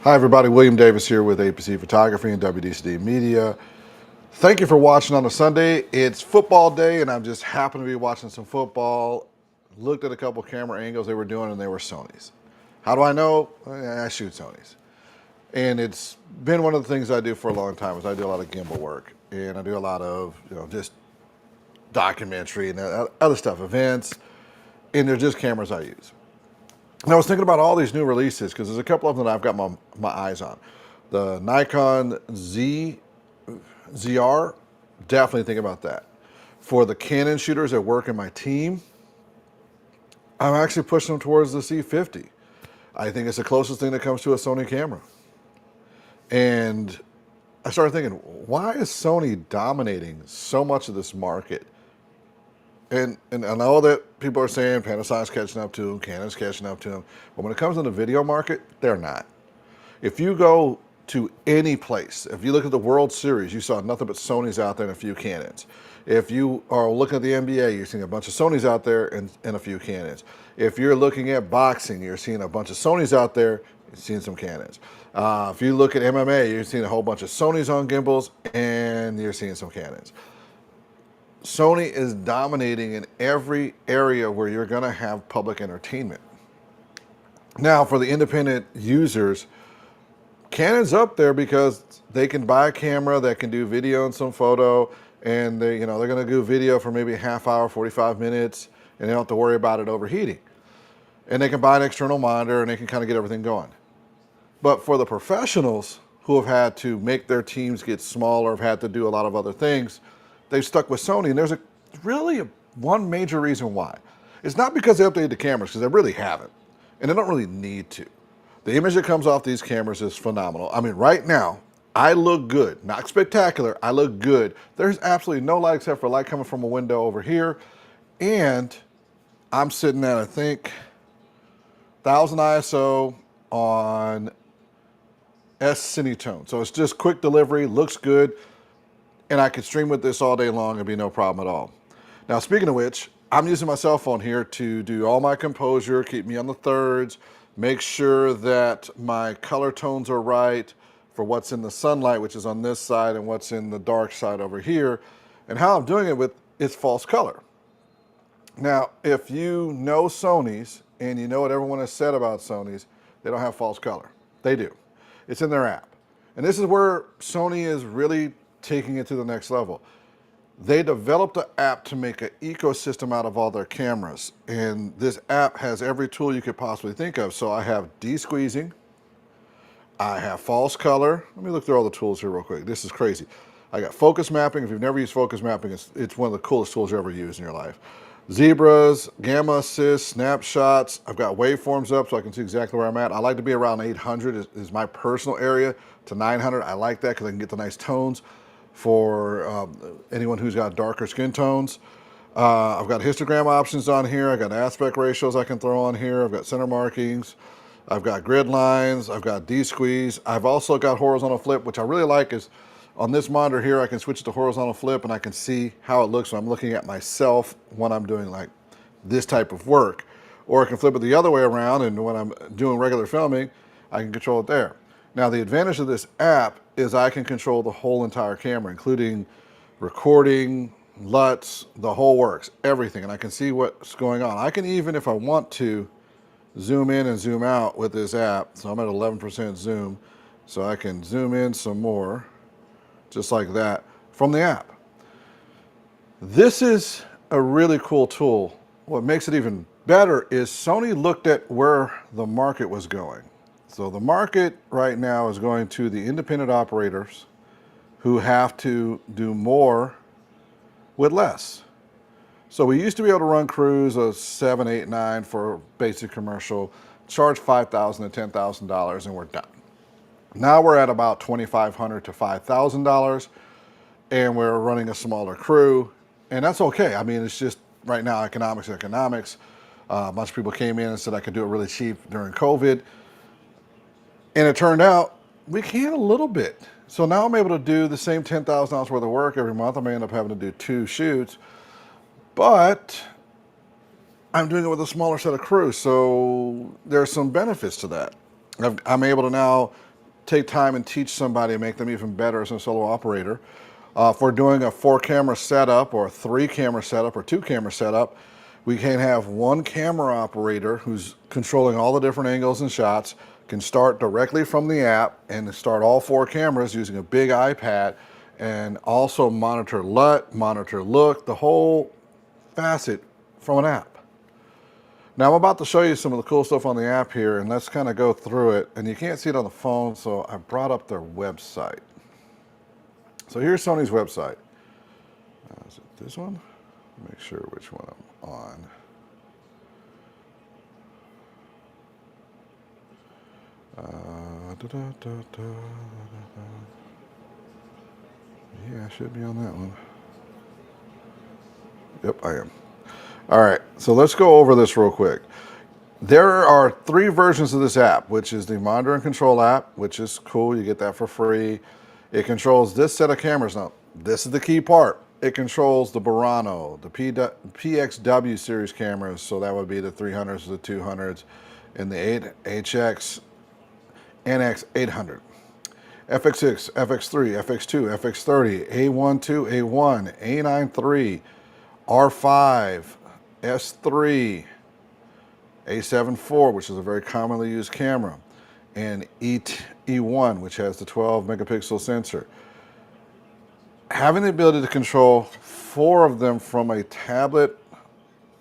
Hi everybody, William Davis here with A.P.C Photography and WDCD Media. Thank you for watching on a Sunday. It's football day and I'm just happen to be watching some football. Looked at a couple camera angles they were doing and they were Sonys. How do I know? I shoot Sonys. And it's been one of the things I do for a long time is I do a lot of gimbal work and I do a lot of, just documentary and other stuff, events, and they're just cameras I use. And I was thinking about all these new releases because there's a couple of them that I've got my eyes on. The Nikon ZR, definitely think about that. For the Canon shooters that work in my team, I'm actually pushing them towards the C50. I think it's the closest thing that comes to a Sony camera. And I started thinking, why is Sony dominating so much of this market? And I know that people are saying Panasonic's catching up to them, Canon's catching up to them, but when it comes to the video market, they're not. If you go to any place, if you look at the World Series, you saw nothing but Sonys out there and a few Canons. If you are looking at the NBA, you're seeing a bunch of Sonys out there and a few Canons. If you're looking at boxing, you're seeing a bunch of Sonys out there, you're seeing some Canons. If you look at MMA, you're seeing a whole bunch of Sonys on gimbals and you're seeing some Canons. Sony is dominating in every area where you're going to have public entertainment. Now, for the independent users, Canon's up there because they can buy a camera that can do video and some photo, and they're going to do video for maybe a half hour, 45 minutes, and they don't have to worry about it overheating. And they can buy an external monitor and they can kind of get everything going. But for the professionals who have had to make their teams get smaller, have had to do a lot of other things, they've stuck with Sony, and there's one major reason why. It's not because they updated the cameras, because they really haven't, and they don't really need to. The image that comes off these cameras is phenomenal. I mean, right now, I look good. Not spectacular, I look good. There's absolutely no light except for light coming from a window over here, and I'm sitting at, I think, 1000 ISO on S Cinetone. So it's just quick delivery, looks good, and I could stream with this all day long and be no problem at all. Now, speaking of which, I'm using my cell phone here to do all my composure, keep me on the thirds, make sure that my color tones are right for what's in the sunlight, which is on this side, and what's in the dark side over here. And how I'm doing it with is false color. Now, if you know Sony's and you know what everyone has said about Sony's, they don't have false color. They do. It's in their app. And this is where Sony is really taking it to the next level. They developed an app to make an ecosystem out of all their cameras. And this app has every tool you could possibly think of. So I have de-squeezing, I have false color. Let me look through all the tools here real quick. This is crazy. I got focus mapping. If you've never used focus mapping, it's one of the coolest tools you ever use in your life. Zebras, gamma assist, snapshots. I've got waveforms up so I can see exactly where I'm at. I like to be around 800 is my personal area to 900. I like that because I can get the nice tones for anyone who's got darker skin tones. I've got histogram options on here. I've got aspect ratios I can throw on here. I've got center markings. I've got grid lines. I've got de-squeeze. I've also got horizontal flip, which I really like is on this monitor here, I can switch to horizontal flip and I can see how it looks when I'm looking at myself when I'm doing like this type of work. Or I can flip it the other way around, and when I'm doing regular filming, I can control it there. Now, the advantage of this app is I can control the whole entire camera, including recording, LUTs, the whole works, everything, and I can see what's going on. I can even, if I want to, zoom in and zoom out with this app. So I'm at 11% zoom, so I can zoom in some more, just like that, from the app. This is a really cool tool. What makes it even better is Sony looked at where the market was going. So the market right now is going to the independent operators who have to do more with less. So we used to be able to run crews of 7, 8, 9 for a basic commercial, charge $5,000 to $10,000, and we're done. Now we're at about $2,500 to $5,000, and we're running a smaller crew, and that's okay. I mean, it's just right now economics. A bunch of people came in and said I could do it really cheap during COVID, and it turned out we can a little bit. So now I'm able to do the same $10,000 worth of work every month. I may end up having to do 2 shoots, but I'm doing it with a smaller set of crew, so there's some benefits to that. I'm able to now take time and teach somebody and make them even better as a solo operator. If we're doing a 4-camera setup or a 3-camera setup or 2-camera setup, we can have one camera operator who's controlling all the different angles and shots, can start directly from the app and start all 4 cameras using a big iPad, and also monitor LUT, monitor look, the whole facet from an app. Now I'm about to show you some of the cool stuff on the app here, and let's kind of go through it. And you can't see it on the phone, so I brought up their website. So here's Sony's website. Is it this one? Make sure which one I'm on. Yeah, I should be on that one. Yep, I am. All right, so let's go over this real quick. There are 3 versions of this app, which is the monitor and control app, which is cool. You get that for free. It controls this set of cameras. Now, this is the key part. It controls the Burano, the PXW series cameras. So that would be the 300s, the 200s, and the HX NX 800. FX6, FX3, FX2, FX30, A12, A1, A93, R5, S3, A7 IV, which is a very commonly used camera, and E1, which has the 12 megapixel sensor. Having the ability to control 4 of them from a tablet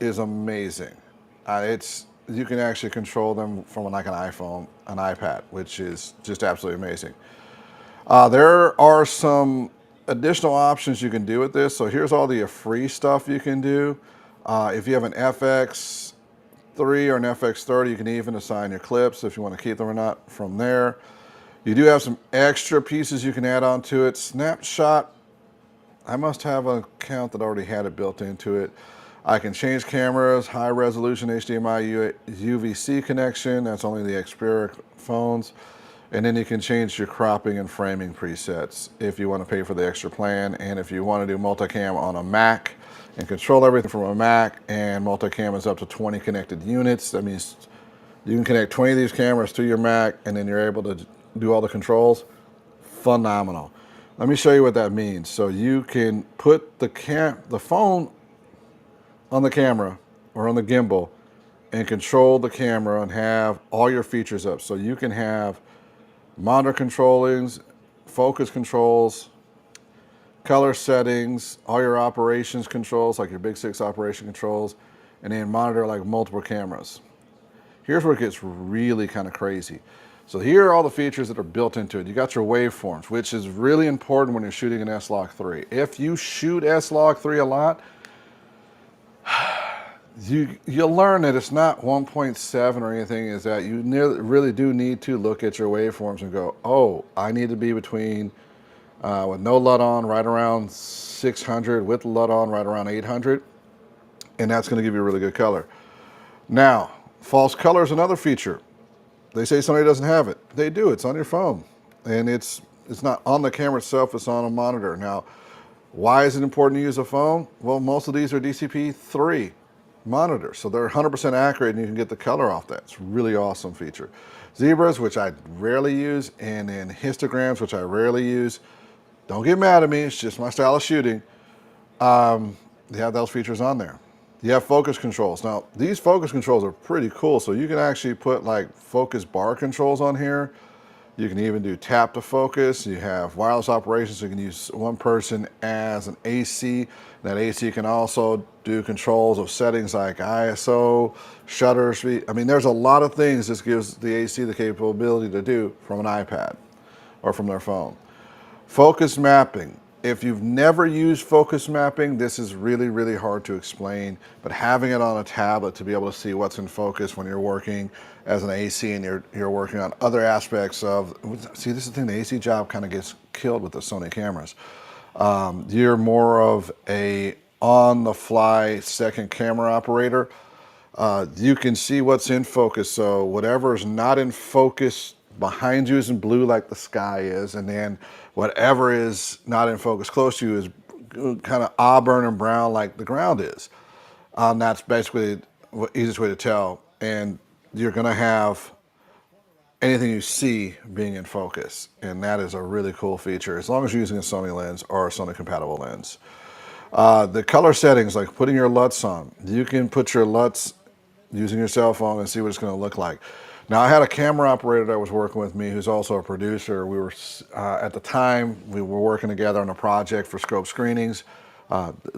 is amazing. You can actually control them from like an iPhone, an iPad, which is just absolutely amazing. There are some additional options you can do with this. So here's all the free stuff you can do. If you have an FX3 or an FX30, you can even assign your clips if you want to keep them or not from there. You do have some extra pieces you can add on to it. Snapshot, I must have an account that already had it built into it. I can change cameras, high resolution HDMI UVC connection. That's only the Xperia phones. And then you can change your cropping and framing presets if you want to pay for the extra plan. And if you want to do multicam on a Mac and control everything from a Mac, and multicam is up to 20 connected units. That means you can connect 20 of these cameras to your Mac, and then you're able to do all the controls. Phenomenal. Let me show you what that means. So you can put the phone on the camera or on the gimbal and control the camera and have all your features up. So you can have monitor controllings, focus controls, color settings, all your operations controls, like your Big 6 operation controls, and then monitor like multiple cameras. Here's where it gets really kind of crazy. So here are all the features that are built into it. You got your waveforms, which is really important when you're shooting an S-Log3. If you shoot S-Log3 a lot, you'll learn that it's not 1.7 or anything, is that you really do need to look at your waveforms and go, oh, I need to be between, with no LUT on, right around 600, with LUT on, right around 800, and that's gonna give you a really good color. Now, false color is another feature. They say Sony doesn't have it. They do, it's on your phone. And it's not on the camera itself, it's on a monitor. Now, why is it important to use a phone? Well, most of these are DCP-3 monitors, so they're 100% accurate and you can get the color off that. It's a really awesome feature. Zebras, which I rarely use, and then histograms, which I rarely use. Don't get mad at me, it's just my style of shooting. They have those features on there. You have focus controls. Now, these focus controls are pretty cool, so you can actually put like focus bar controls on here. You can even do tap to focus. You have wireless operations, so you can use one person as an AC. That AC can also do controls of settings like ISO, shutter speed. I mean, there's a lot of things this gives the AC the capability to do from an iPad or from their phone. Focus mapping. If you've never used focus mapping, this is really, really hard to explain, but having it on a tablet to be able to see what's in focus when you're working as an AC and you're working on other aspects of, see, this is the thing, the AC job kind of gets killed with the Sony cameras. You're more of a on-the-fly second camera operator. You can see what's in focus, so whatever is not in focus behind you is in blue like the sky is, and then whatever is not in focus close to you is kind of auburn and brown like the ground is. That's basically the easiest way to tell. And you're gonna have anything you see being in focus. And that is a really cool feature, as long as you're using a Sony lens or a Sony compatible lens. The color settings, like putting your LUTs on, you can put your LUTs using your cell phone and see what it's going to look like. Now, I had a camera operator that was working with me who's also a producer. We were, at the time, we were working together on a project for scope screenings,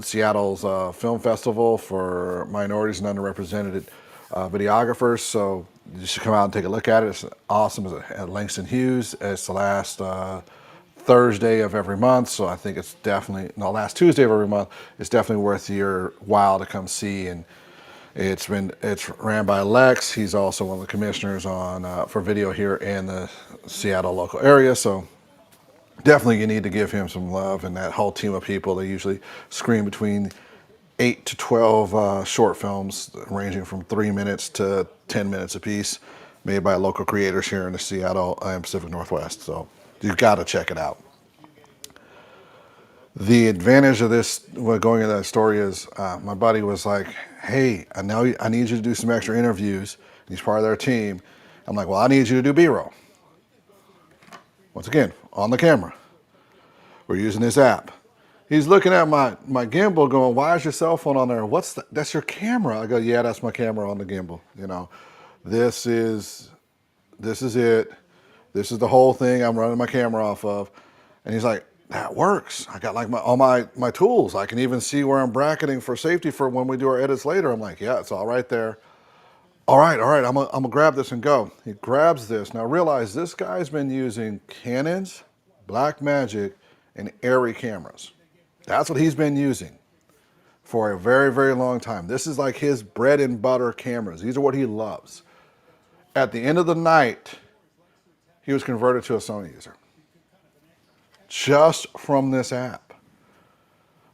Seattle's film festival for minorities and underrepresented videographers. So you should come out and take a look at it. It's awesome. It's at Langston Hughes. It's the last Thursday of every month, so I think it's definitely, no, last Tuesday of every month. It's definitely worth your while to come see. And it's ran by Lex. He's also one of the commissioners on for video here in the Seattle local area. So definitely you need to give him some love, and that whole team of people. They usually screen between 8 to 12 short films ranging from 3 minutes to 10 minutes apiece, made by local creators here in the Seattle and Pacific Northwest. So you've got to check it out. The advantage of this, going into that story, is my buddy was like, hey, I know I need you to do some extra interviews. He's part of their team. I'm like, well, I need you to do B-roll. Once again, on the camera. We're using this app. He's looking at my gimbal going, why is your cell phone on there? That's your camera. I go, yeah, that's my camera on the gimbal. You know, this is it. This is the whole thing I'm running my camera off of. And he's like, that works. I got like all my tools. I can even see where I'm bracketing for safety for when we do our edits later. I'm like, yeah, it's all right there. All right, I'm gonna grab this and go. He grabs this. Now realize this guy's been using Canons, Blackmagic, and Arri cameras. That's what he's been using for a very, very long time. This is like his bread and butter cameras. These are what he loves. At the end of the night, he was converted to a Sony user. Just from this app.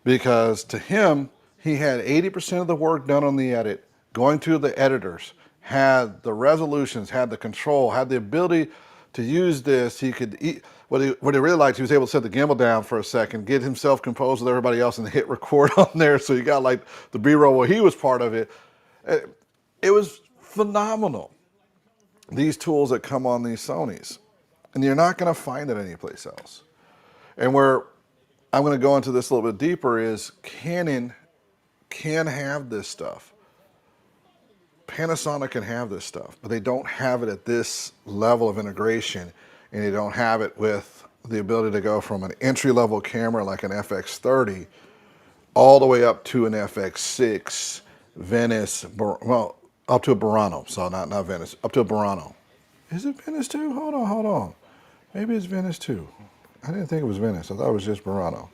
Because to him, he had 80% of the work done on the edit, going through the editors, had the resolutions, had the control, had the ability to use this. He could eat. What he really liked, he was able to set the gimbal down for a second, get himself composed with everybody else, and hit record on there. So you got like the B-roll where he was part of it. It was phenomenal. These tools that come on these Sonys. And you're not going to find it anyplace else. And where I'm going to go into this a little bit deeper is Canon can have this stuff. Panasonic can have this stuff, but they don't have it at this level of integration, and they don't have it with the ability to go from an entry-level camera like an FX30 all the way up to an FX6, Venice, well, up to a Burano, so not Venice, up to a Burano. Is it Venice too? Hold on. Maybe it's Venice too. I didn't think it was Venice. I thought it was just Burano.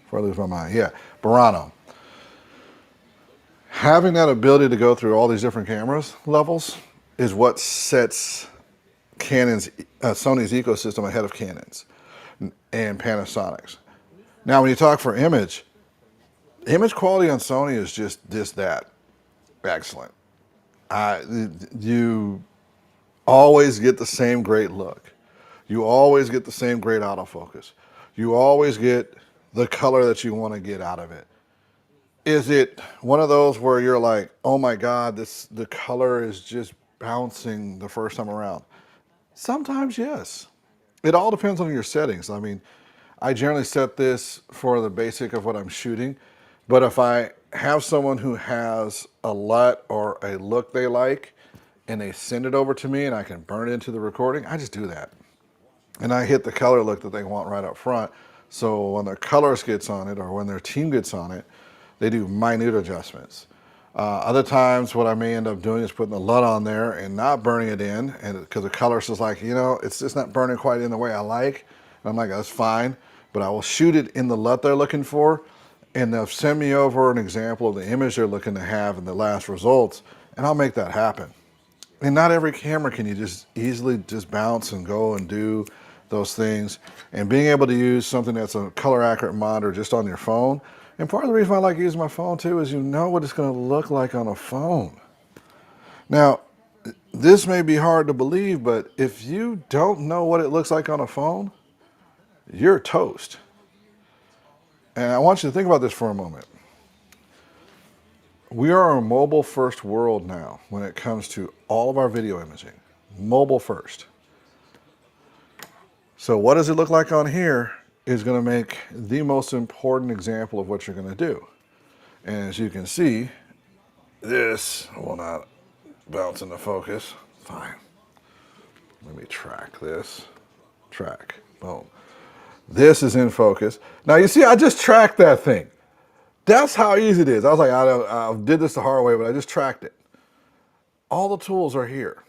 Before I lose my mind. Yeah, Burano. Having that ability to go through all these different cameras levels is what sets Sony's ecosystem ahead of Canon's and Panasonic's. Now, when you talk for image quality on Sony is just that excellent. You always get the same great look. You always get the same great autofocus. You always get the color that you want to get out of it. Is it one of those where you're like, oh my God, the color is just bouncing the first time around? Sometimes, yes. It all depends on your settings. I mean, I generally set this for the basic of what I'm shooting, but if I have someone who has a LUT or a look they like, and they send it over to me and I can burn it into the recording, I just do that. And I hit the color look that they want right up front. So when their colorist gets on it or when their team gets on it, they do minute adjustments. Other times what I may end up doing is putting the LUT on there and not burning it in, and because the colorist is like, it's just not burning quite in the way I like. And I'm like, that's fine, but I will shoot it in the LUT they're looking for, and they'll send me over an example of the image they're looking to have and the last results, and I'll make that happen. And not every camera can you just easily just bounce and go and do those things. And being able to use something that's a color accurate monitor just on your phone. And part of the reason why I like using my phone too is you know what it's going to look like on a phone. Now, this may be hard to believe, but if you don't know what it looks like on a phone, you're toast. And I want you to think about this for a moment. We are a mobile first world now when it comes to all of our video imaging. Mobile first. So what does it look like on here is going to make the most important example of what you're going to do. And as you can see, this will not bounce into focus. Fine. Let me track this. Track. Boom. This is in focus. Now you see, I just tracked that thing. That's how easy it is. I was like, I did this the hard way, but I just tracked it. All the tools are here.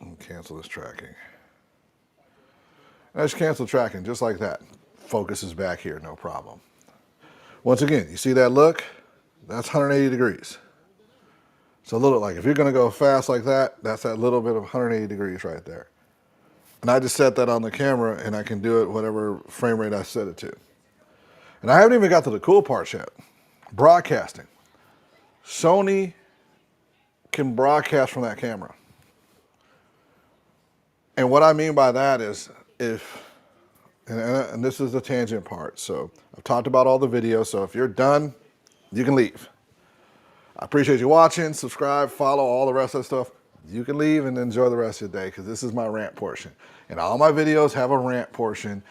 I'll cancel this tracking. I just cancel tracking just like that. Focus is back here, no problem. Once again, you see that look? That's 180 degrees. So a little like if you're gonna go fast like that, that's that little bit of 180 degrees right there. And I just set that on the camera and I can do it whatever frame rate I set it to. And I haven't even got to the cool parts yet. Broadcasting. Sony can broadcast from that camera. And what I mean by that is and this is the tangent part. So I've talked about all the videos. So if you're done, you can leave. I appreciate you watching. Subscribe, follow, all the rest of that stuff. You can leave and enjoy the rest of your day because this is my rant portion. And all my videos have a rant portion.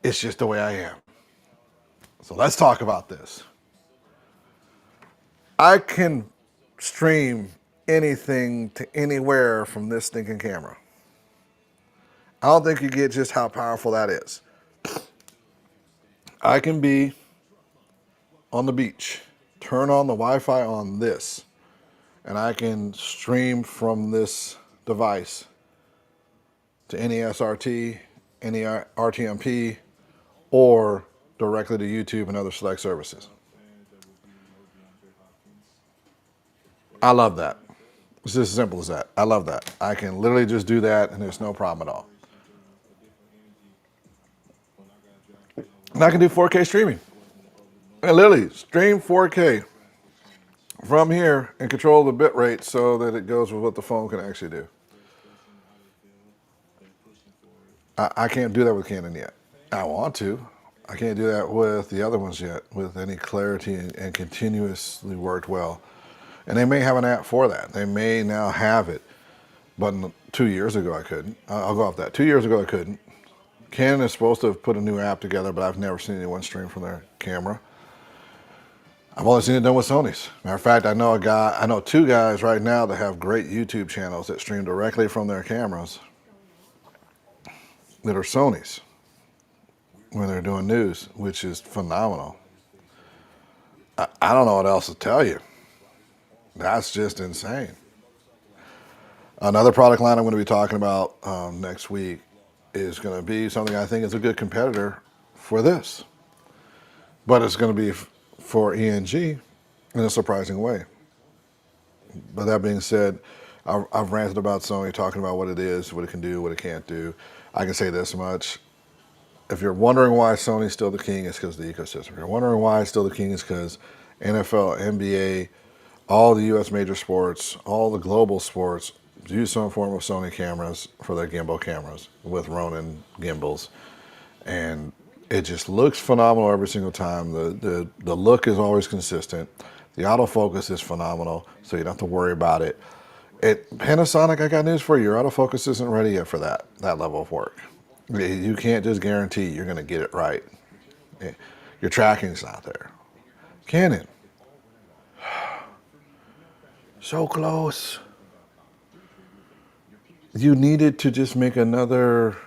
It's just the way I am. So let's talk about this. I can stream anything to anywhere from this stinking camera. I don't think you get just how powerful that is. I can be on the beach, turn on the Wi-Fi on this, and I can stream from this device to any SRT, any RTMP, or directly to YouTube and other select services. I love that. It's just as simple as that. I love that. I can literally just do that and there's no problem at all. And I can do 4K streaming. And literally stream 4K from here and control the bit rate so that it goes with what the phone can actually do. I can't do that with Canon yet. I want to. I can't do that with the other ones yet with any clarity and continuously worked well. And they may have an app for that. They may now have it. But 2 years ago I couldn't. I'll go off that. 2 years ago I couldn't. Canon is supposed to have put a new app together, but I've never seen anyone stream from their camera. I've only seen it done with Sony's. Matter of fact, I know two guys right now that have great YouTube channels that stream directly from their cameras that are Sony's when they're doing news, which is phenomenal. I don't know what else to tell you. That's just insane. Another product line I'm going to be talking about next week is going to be something I think is a good competitor for this. But it's going to be for ENG in a surprising way. But that being said, I've ranted about Sony, talking about what it is, what it can do, what it can't do. I can say this much. If you're wondering why Sony's still the king, it's because of the ecosystem. If you're wondering why it's still the king, it's because NFL, NBA, all the U.S. major sports, all the global sports use some form of Sony cameras for their gimbal cameras with Ronin gimbals. And it just looks phenomenal every single time. The look is always consistent. The autofocus is phenomenal, so you don't have to worry about it. Panasonic, I got news for you. Your autofocus isn't ready yet for that level of work. You can't just guarantee you're going to get it right. Your tracking's not there. Canon. So close. You needed to just make another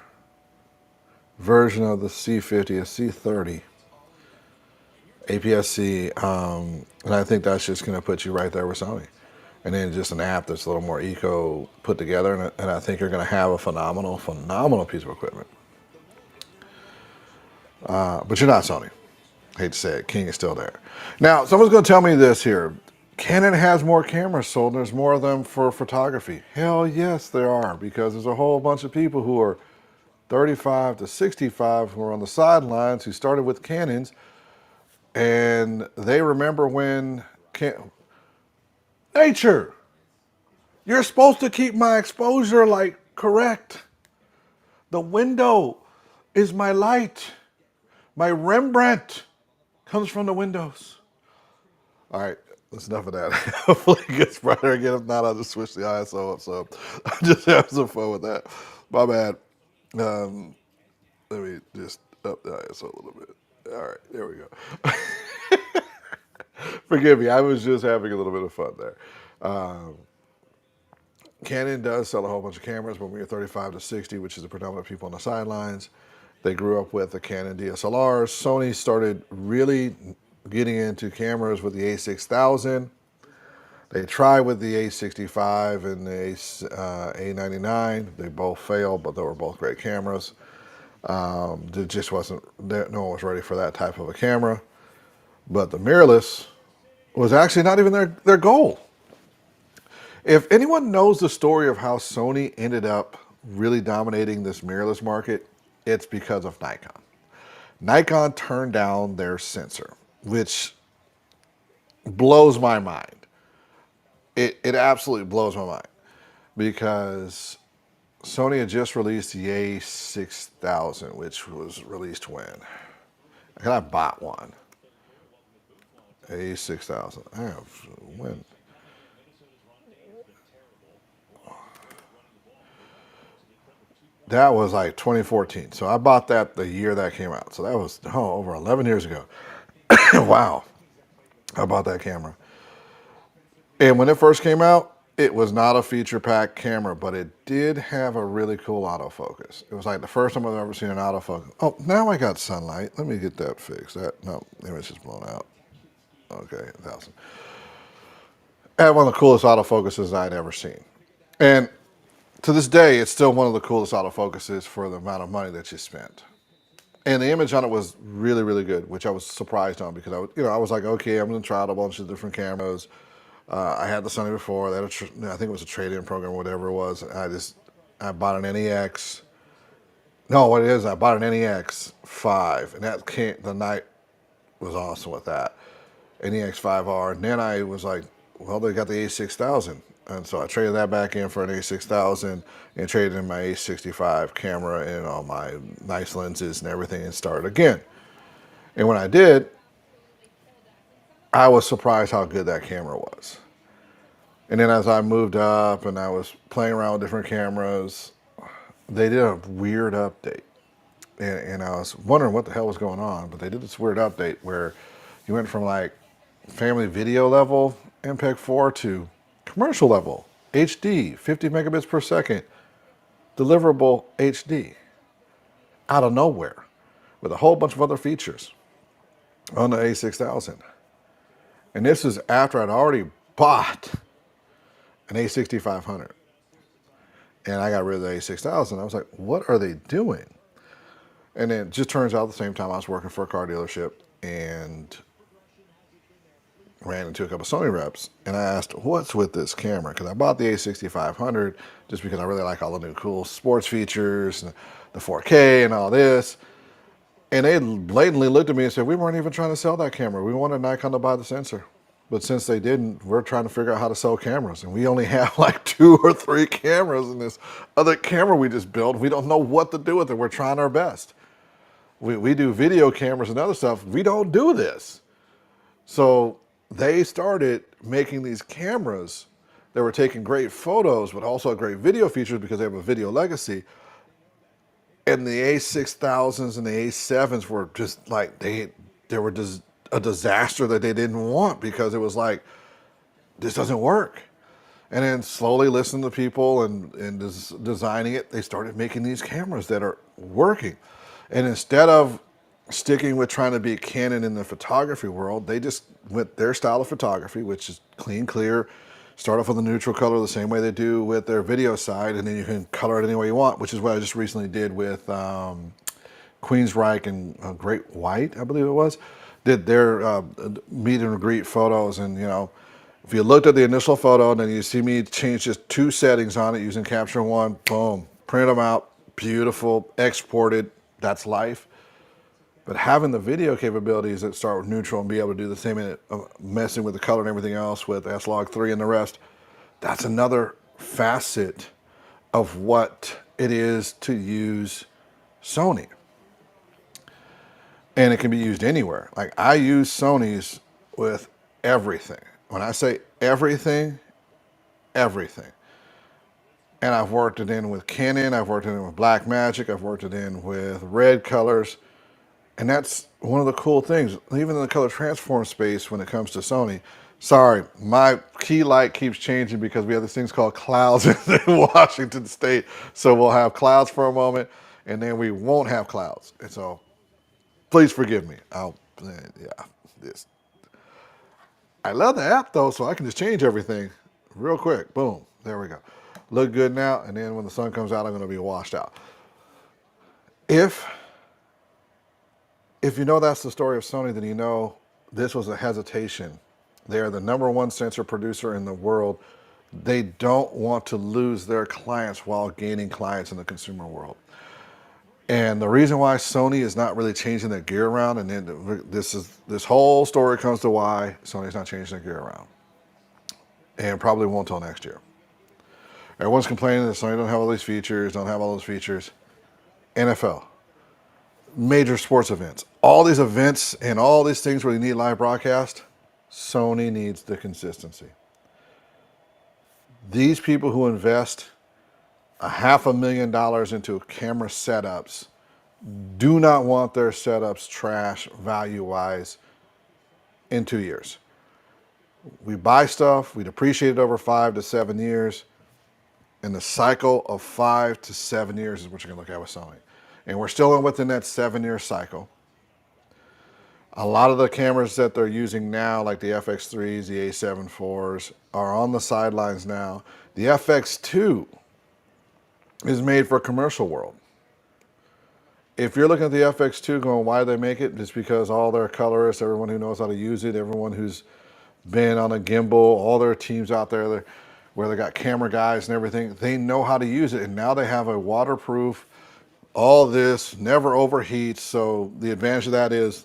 version of the C50, a C30, A.P.C, and I think that's just going to put you right there with Sony. And then just an app that's a little more eco put together, and I think you're going to have a phenomenal, phenomenal piece of equipment. But you're not Sony. I hate to say it, King is still there. Now, someone's going to tell me this here. Canon has more cameras sold, and there's more of them for photography. Hell yes, there are, because there's a whole bunch of people who are 35 to 65 who are on the sidelines who started with Canons, and they remember when nature, you're supposed to keep my exposure like correct. The window is my light. My Rembrandt comes from the windows. All right, that's enough of that. Hopefully it gets brighter again. If not, I'll just switch the ISO up. So I'm just having some fun with that. My bad. Um, Let me just up the ISO a little bit. All right, there we go. Forgive me, I was just having a little bit of fun there. Um, Canon does sell a whole bunch of cameras, but when you're 35 to 60, which is the predominant people on the sidelines, they grew up with the Canon DSLRs. Sony started really getting into cameras with the A6000. They tried with the A65 and the A99. They both failed, but they were both great cameras. It just wasn't, no one was ready for that type of a camera. But the mirrorless was actually not even their goal. If anyone knows the story of how Sony ended up really dominating this mirrorless market, it's because of Nikon. Nikon turned down their sensor, which blows my mind. It absolutely blows my mind because Sony had just released the A6000, which was released when? I bought one. A6000. I have when? That was like 2014. So I bought that the year that came out. So that was over 11 years ago. Wow. I bought that camera. And when it first came out, it was not a feature packed camera, but it did have a really cool autofocus. It was like the first time I've ever seen an autofocus. Oh, now I got sunlight. Let me get that fixed. No, the image is blown out. Okay, 1,000. Had one of the coolest autofocuses I'd ever seen. And to this day, it's still one of the coolest autofocuses for the amount of money that you spent. And the image on it was really, really good, which I was surprised on because I was like, okay, I'm going to try out a bunch of different cameras. I had the Sony before. They had I think it was a trade-in program, whatever it was. I bought an NEX. No, what it is, I bought an NEX 5, and the night was awesome with that. NEX 5R, and then I was like, well, they got the A6000. And so I traded that back in for an A6000 and traded in my A65 camera and all my nice lenses and everything and started again. And when I did, I was surprised how good that camera was. And then as I moved up and I was playing around with different cameras, they did a weird update. And I was wondering what the hell was going on, but they did this weird update where you went from like family video level MPEG 4 to commercial level HD, 50 megabits per second, deliverable HD out of nowhere with a whole bunch of other features on the A6000. And this is after I'd already bought an A6500. And I got rid of the A6000. I was like, what are they doing? And then it just turns out at the same time I was working for a car dealership and ran into a couple Sony reps. And I asked, what's with this camera? Because I bought the A6500 just because I really like all the new cool sports features, and the 4K and all this. And they blatantly looked at me and said, we weren't even trying to sell that camera. We wanted Nikon to buy the sensor. But since they didn't, we're trying to figure out how to sell cameras. And we only have like 2 or 3 cameras in this other camera we just built. We don't know what to do with it. We're trying our best. We do video cameras and other stuff. We don't do this. So they started making these cameras that were taking great photos, but also great video features because they have a video legacy. And the A6000s and the A7s were just like, they were just a disaster that they didn't want because it was like, this doesn't work. And then slowly listening to people and designing it, they started making these cameras that are working. And instead of sticking with trying to be Canon in the photography world, they just went their style of photography, which is clean, clear, start off with a neutral color the same way they do with their video side, and then you can color it any way you want, which is what I just recently did with Queensryche and Great White, I believe it was. Did their meet and greet photos, and if you looked at the initial photo and then you see me change just 2 settings on it using Capture One, boom, print them out, beautiful, exported, that's life. But having the video capabilities that start with neutral and be able to do the same, messing with the color and everything else with S-Log3 and the rest, that's another facet of what it is to use Sony. And it can be used anywhere. Like I use Sony's with everything. When I say everything, everything. And I've worked it in with Canon, I've worked it in with Black Magic, I've worked it in with red colors. And that's one of the cool things, even in the color transform space when it comes to Sony. Sorry, my key light keeps changing because we have these things called clouds in Washington State. So we'll have clouds for a moment and then we won't have clouds. And so please forgive me. Yeah, this. I love the app though, so I can just change everything real quick. Boom, there we go. Look good now, and then when the sun comes out, I'm gonna be washed out. If you know that's the story of Sony, then you know this was a hesitation. They're the number one sensor producer in the world. They don't want to lose their clients while gaining clients in the consumer world. And the reason why Sony is not really changing their gear around, and then this whole story comes to why Sony's not changing their gear around, and probably won't until next year. Everyone's complaining that Sony don't have all these features, don't have all those features. NFL, major sports events, all these events and all these things where you need live broadcast, Sony needs the consistency. These people who invest $500,000 into camera setups do not want their setups trash value-wise in 2 years. We buy stuff, we depreciate it over 5 to 7 years, and the cycle of 5 to 7 years is what you're gonna look at with Sony. And we're still within that 7-year cycle. A lot of the cameras that they're using now, like the FX3s, the A7 IVs, are on the sidelines now. The FX2 is made for a commercial world. If you're looking at the FX2 going, why do they make it? Just because all their colorists, everyone who knows how to use it, everyone who's been on a gimbal, all their teams out there where they got camera guys and everything, they know how to use it. And now they have a waterproof, all this, never overheats. So the advantage of that is,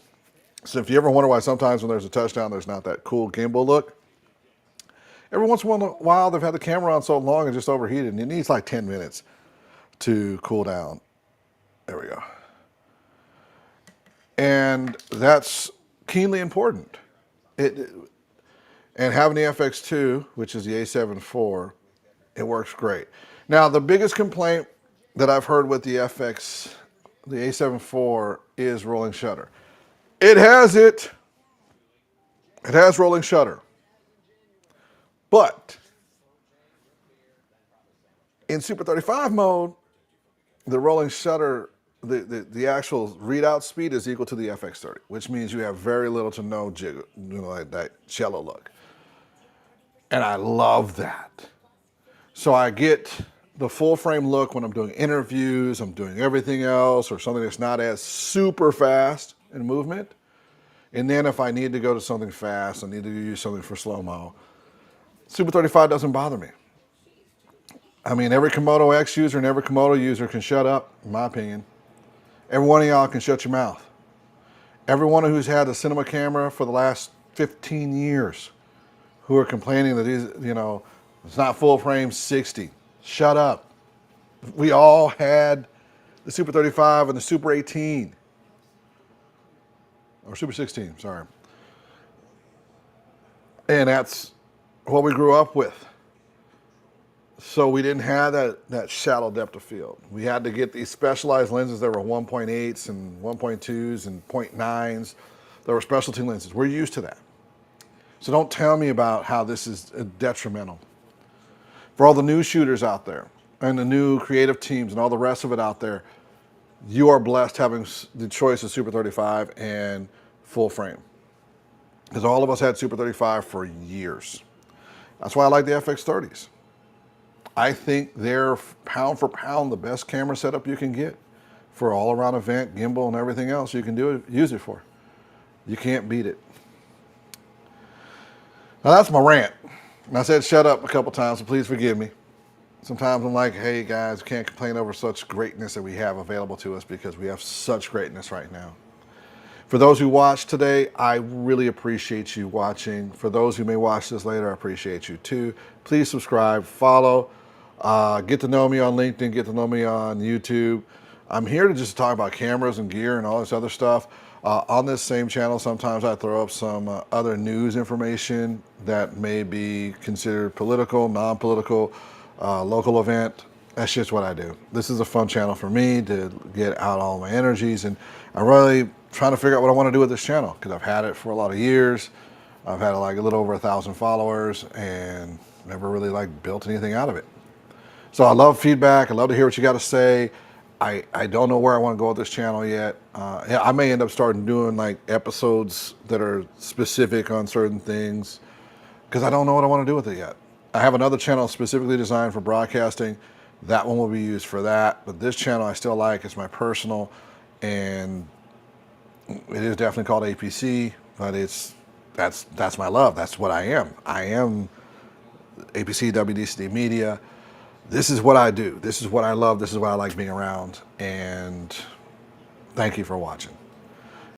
so if you ever wonder why sometimes when there's a touchdown, there's not that cool gimbal look, every once in a while they've had the camera on so long and just overheated, and it needs like 10 minutes to cool down. There we go. And that's keenly important. And having the FX2, which is the A7 IV, it works great. Now, the biggest complaint that I've heard with the A7 IV is rolling shutter. It has it. It has rolling shutter. But in Super 35 mode, the rolling shutter, the actual readout speed is equal to the FX30, which means you have very little to no jiggle, like that cello look. And I love that. So I get the full frame look when I'm doing interviews, I'm doing everything else, or something that's not as super fast in movement. And then if I need to go to something fast, I need to use something for slow-mo, Super 35 doesn't bother me. I mean, every Komodo X user and every Komodo user can shut up, in my opinion. Every one of y'all can shut your mouth. Everyone who's had a cinema camera for the last 15 years who are complaining that these, it's not full frame 60. Shut up. We all had the Super 35 and the Super 18. Or Super 16, sorry. And that's what we grew up with. So we didn't have that shallow depth of field. We had to get these specialized lenses that were 1.8s and 1.2s and 0.9s. There were specialty lenses. We're used to that. So don't tell me about how this is detrimental. For all the new shooters out there and the new creative teams and all the rest of it out there, you are blessed having the choice of Super 35 and full frame. Because all of us had Super 35 for years. That's why I like the FX30s. I think they're pound for pound the best camera setup you can get for all around event, gimbal, and everything else you can use it for. You can't beat it. Now that's my rant. And I said shut up a couple times, so please forgive me. Sometimes I'm like, hey guys, can't complain over such greatness that we have available to us because we have such greatness right now. For those who watched today, I really appreciate you watching. For those who may watch this later, I appreciate you too. Please subscribe, follow, get to know me on LinkedIn, get to know me on YouTube. I'm here to just talk about cameras and gear and all this other stuff. On this same channel, sometimes I throw up some other news information that may be considered political, non-political, local event. That's just what I do. This is a fun channel for me to get out all my energies, and I'm really trying to figure out what I want to do with this channel because I've had it for a lot of years. I've had like a little over 1,000 followers and never really like built anything out of it. So I love feedback. I love to hear what you got to say. I don't know where I want to go with this channel yet. Yeah, I may end up starting doing like episodes that are specific on certain things because I don't know what I want to do with it yet. I have another channel specifically designed for broadcasting. That one will be used for that. But this channel I still like. It's my personal, and it is definitely called A.P.C. But that's my love. That's what I am. I am A.P.C. WDCD Media. This is what I do. This is what I love. This is what I like being around. And thank you for watching.